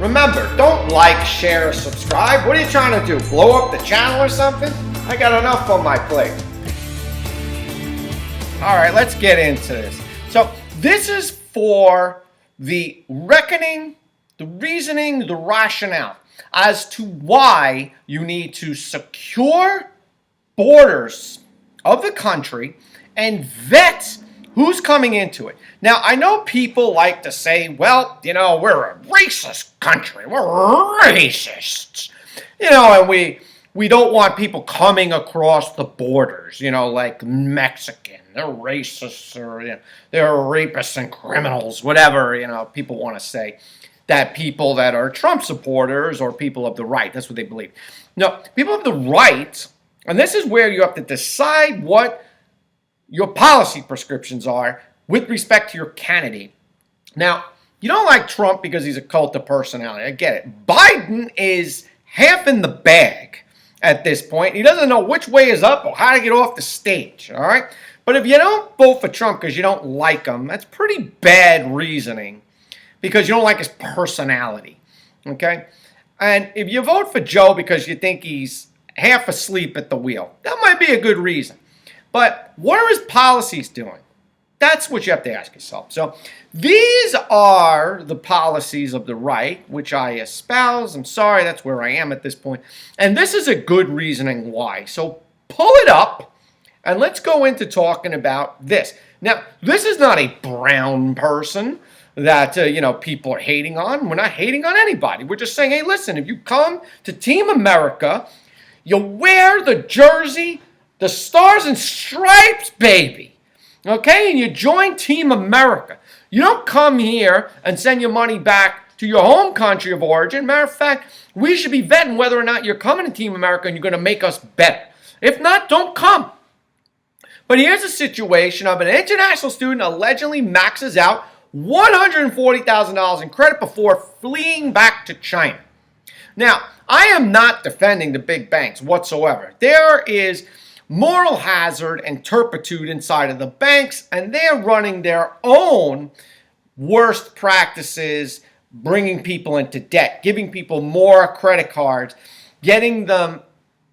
Remember, don't like, share, or subscribe. What are you trying to do? Blow up the channel or something? I got enough on my plate. All right, let's get into this. So this is for the reckoning, the reasoning, the rationale as to why you need to secure borders of the country and vet who's coming into it. Now, I know people like to say, well, we're a racist country. We're racists. And we don't want people coming across the borders, like Mexican. They're racists, or they're rapists and criminals, whatever, people want to say. That people that are Trump supporters or people of the right, that's what they believe. No, people of the right, and this is where you have to decide what your policy prescriptions are with respect to your candidate. Now, you don't like Trump because he's a cult of personality. I get it. Biden is half in the bag at this point. He doesn't know which way is up or how to get off the stage, all right? But if you don't vote for Trump because you don't like him, that's pretty bad reasoning because you don't like his personality, okay? And if you vote for Joe because you think he's half asleep at the wheel, that might be a good reason. But what are his policies doing? That's what you have to ask yourself. So these are the policies of the right, which I espouse. I'm sorry, that's where I am at this point. And this is a good reasoning why. So pull it up and let's go into talking about this. Now, this is not a brown person that, people are hating on. We're not hating on anybody. We're just saying, hey, listen, if you come to Team America, you wear the jersey, the stars and stripes, baby. Okay? And you join Team America. You don't come here and send your money back to your home country of origin. Matter of fact, we should be vetting whether or not you're coming to Team America and you're going to make us better. If not, don't come. But here's a situation of an international student allegedly maxes out $140,000 in credit before fleeing back to China. Now, I am not defending the big banks whatsoever. There is moral hazard and turpitude inside of the banks, and they're running their own worst practices, bringing people into debt, giving people more credit cards, getting them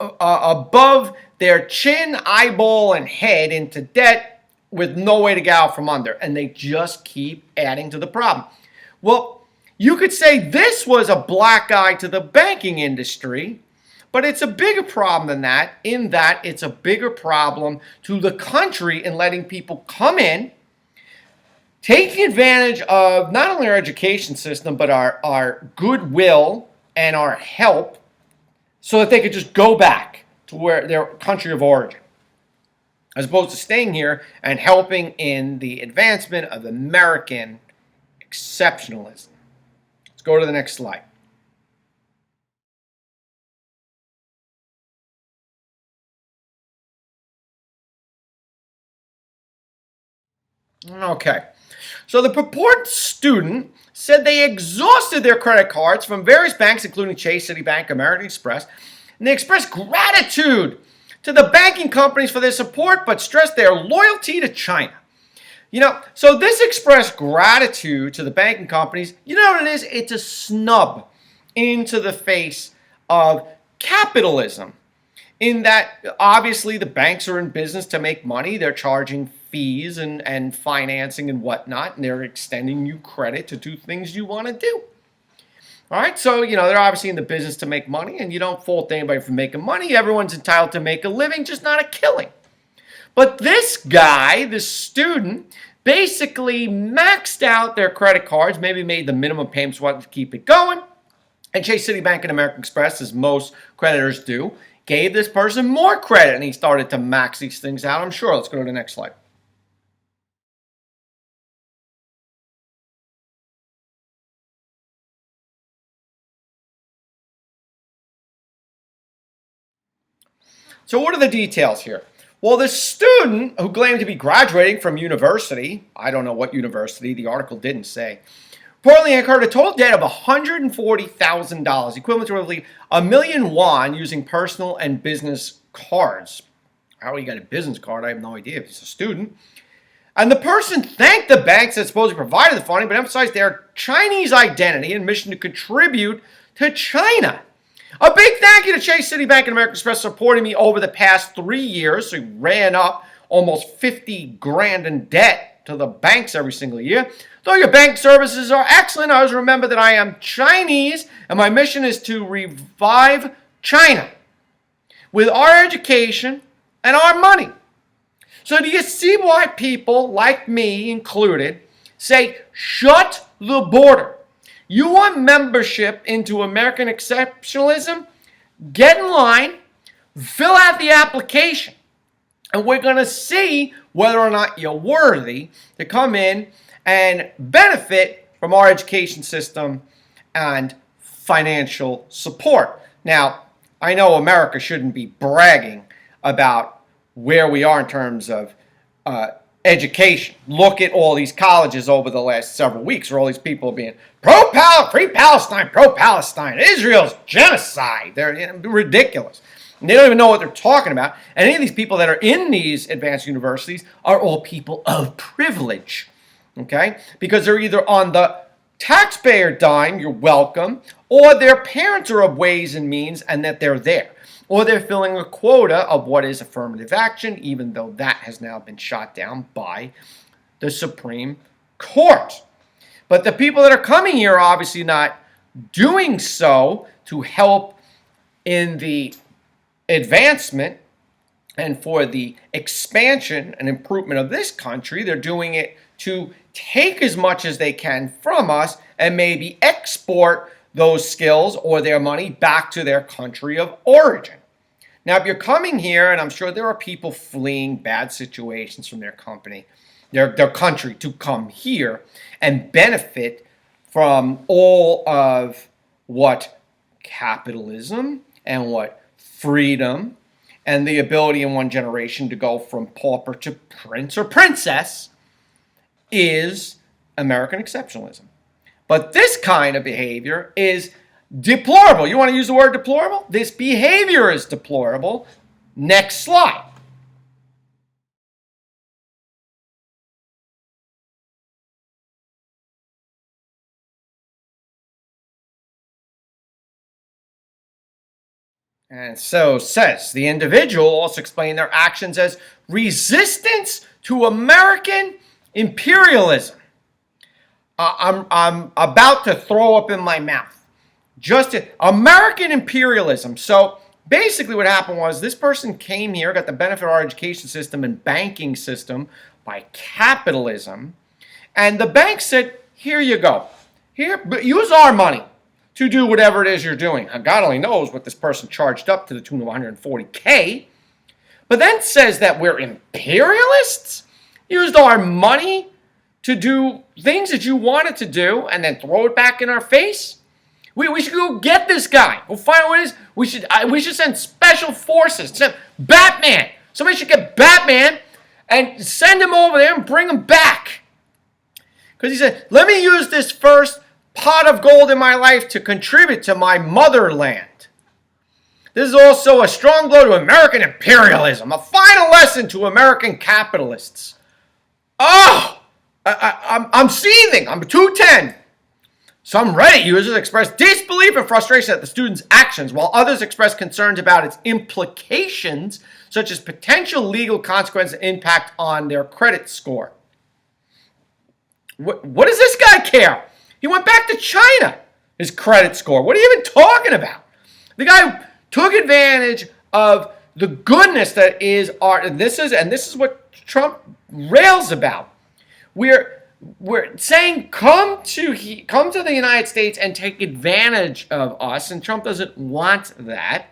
above their chin, eyeball, and head into debt with no way to get out from under. And they just keep adding to the problem. Well, you could say this was a black eye to the banking industry, but it's a bigger problem than that, in that it's a bigger problem to the country in letting people come in, taking advantage of not only our education system, but our goodwill and our help so that they could just go back to their country of origin, as opposed to staying here and helping in the advancement of American exceptionalism. Let's go to the next slide. Okay, so the purported student said they exhausted their credit cards from various banks, including Chase, Citibank, American Express, and they expressed gratitude to the banking companies for their support, but stressed their loyalty to China. So this expressed gratitude to the banking companies. You know what it is? It's a snub into the face of capitalism, in that obviously the banks are in business to make money. They're charging fees and financing and whatnot, and they're extending you credit to do things you want to do. All right, so, they're obviously in the business to make money, and you don't fault anybody for making money. Everyone's entitled to make a living, just not a killing. But this guy, this student, basically maxed out their credit cards, maybe made the minimum payments to keep it going, and Chase, Citibank, and American Express, as most creditors do, gave this person more credit, and he started to max these things out, I'm sure. Let's go to the next slide. So what are the details here? Well, the student who claimed to be graduating from university, I don't know what university, the article didn't say, reportedly incurred a total debt of $140,000, equivalent to roughly a million won, using personal and business cards. How he got a business card, I have no idea if he's a student. And the person thanked the banks that supposedly provided the funding, but emphasized their Chinese identity and mission to contribute to China. A big thank you to Chase, Citibank, and American Express supporting me over the past 3 years. So he ran up almost 50 grand in debt to the banks every single year. Though your bank services are excellent, always remember that I am Chinese and my mission is to revive China with our education and our money. So do you see why people like me included say, shut the border? You want membership into American exceptionalism? Get in line, fill out the application, and we're going to see whether or not you're worthy to come in and benefit from our education system and financial support. Now, I know America shouldn't be bragging about where we are in terms of education. Look at all these colleges over the last several weeks where all these people are being free Palestine, pro-Palestine, Israel's genocide. They're ridiculous. And they don't even know what they're talking about. And any of these people that are in these advanced universities are all people of privilege. Okay? Because they're either on the taxpayer dime, you're welcome, or their parents are of ways and means and that they're there. Or they're filling a quota of what is affirmative action, even though that has now been shot down by the Supreme Court. But the people that are coming here are obviously not doing so to help in the advancement and for the expansion and improvement of this country. They're doing it to take as much as they can from us and maybe export those skills or their money back to their country of origin. Now, if you're coming here, and I'm sure there are people fleeing bad situations from their country to come here and benefit from all of what capitalism and what freedom and the ability in one generation to go from pauper to prince or princess is American exceptionalism. But this kind of behavior is deplorable. You want to use the word deplorable? This behavior is deplorable. Next slide. And so says the individual also explained their actions as resistance to American imperialism. I'm about to throw up in my mouth. American imperialism. So basically what happened was this person came here, got the benefit of our education system and banking system by capitalism. And the bank said, here you go. Here, use our money to do whatever it is you're doing. Now, God only knows what this person charged up to the tune of $140K. But then says that we're imperialists? Used our money to do things that you wanted to do and then throw it back in our face? We should go get this guy. Go find out what it is. We should send special forces. Send Batman. Somebody should get Batman and send him over there and bring him back. Because he said, let me use this first pot of gold in my life to contribute to my motherland. This is also a strong blow to American imperialism. A final lesson to American capitalists. Oh! I'm seething. I'm 210. Some Reddit users expressed disbelief and frustration at the student's actions, while others expressed concerns about its implications, such as potential legal consequences and impact on their credit score. What does this guy care? He went back to China. His credit score. What are you even talking about? The guy took advantage of the goodness that is art, and this is what Trump rails about. We're saying come to the United States and take advantage of us, and Trump doesn't want that.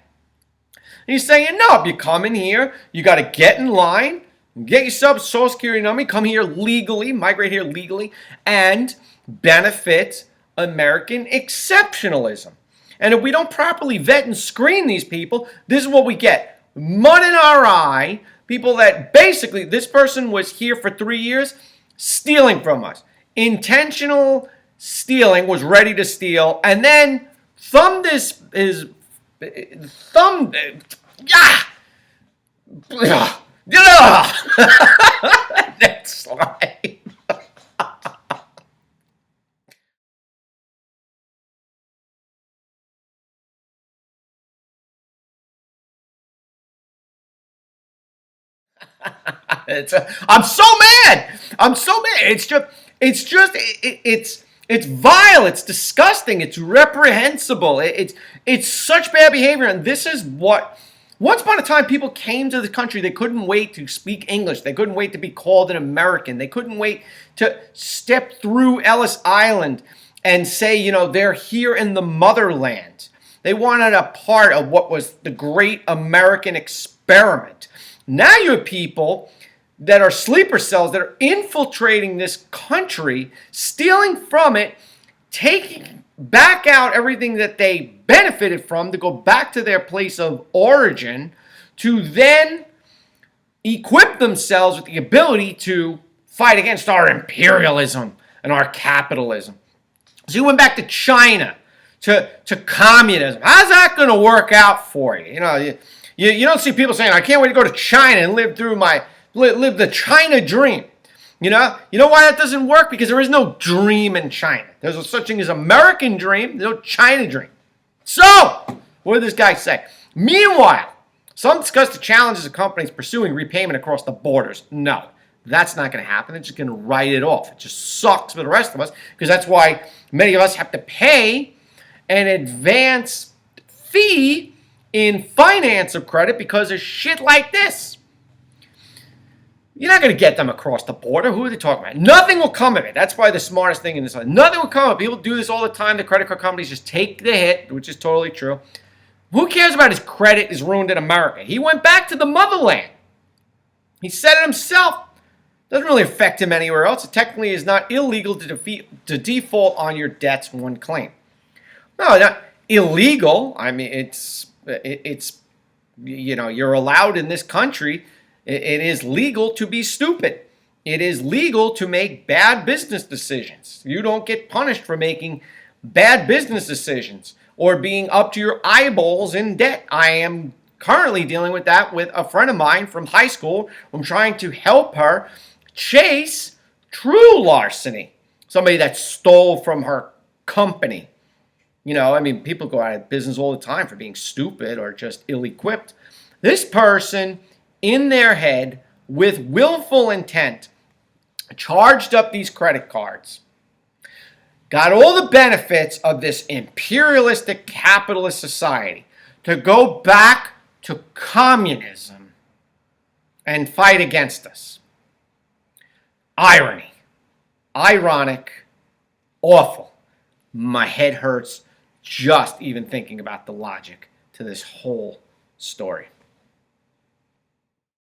And he's saying, no, if you come in here, you got to get in line, get yourself a Social Security number, come here legally, migrate here legally, and benefit American exceptionalism. And if we don't properly vet and screen these people, this is what we get. Mud in our eye, people that basically, this person was here for 3 years, stealing from us. Intentional stealing, was ready to steal, and then thumbed slide. I'm so mad. I'm so mad. It's vile. It's disgusting. It's reprehensible. It's such bad behavior. And this is what. Once upon a time, people came to the country. They couldn't wait to speak English. They couldn't wait to be called an American. They couldn't wait to step through Ellis Island and say, they're here in the motherland. They wanted a part of what was the great American experiment. Now you have people that are sleeper cells that are infiltrating this country, stealing from it, taking back out everything that they benefited from to go back to their place of origin, to then equip themselves with the ability to fight against our imperialism and our capitalism. So you went back to China, to communism. How's that going to work out for you? You don't see people saying, I can't wait to go to China and live the China dream. You know why that doesn't work? Because there is no dream in China. There's no such thing as American dream. There's no China dream. So, what did this guy say? Meanwhile, some discuss the challenges of companies pursuing repayment across the borders. No, that's not going to happen. They're just going to write it off. It just sucks for the rest of us, because that's why many of us have to pay an advance fee in finance of credit because of shit like this. You're not going to get them across the border. Who are they talking about? Nothing will come of it. That's why the smartest thing in this life. Nothing will come of it. People do this all the time. The credit card companies just take the hit, which is totally true. Who cares about his credit is ruined in America? He went back to the motherland. He said it himself. Doesn't really affect him anywhere else. It technically is not illegal to default on your debts from one claim. No, not illegal. I mean, it's you're allowed in this country. It is legal to be stupid. It is legal to make bad business decisions. You don't get punished for making bad business decisions or being up to your eyeballs in debt. I am currently dealing with that with a friend of mine from high school. I'm trying to help her chase true larceny. Somebody that stole from her company. People go out of business all the time for being stupid or just ill-equipped. This person, in their head, with willful intent, charged up these credit cards, got all the benefits of this imperialistic capitalist society to go back to communism and fight against us. Irony. Ironic. Awful. My head hurts just even thinking about the logic to this whole story.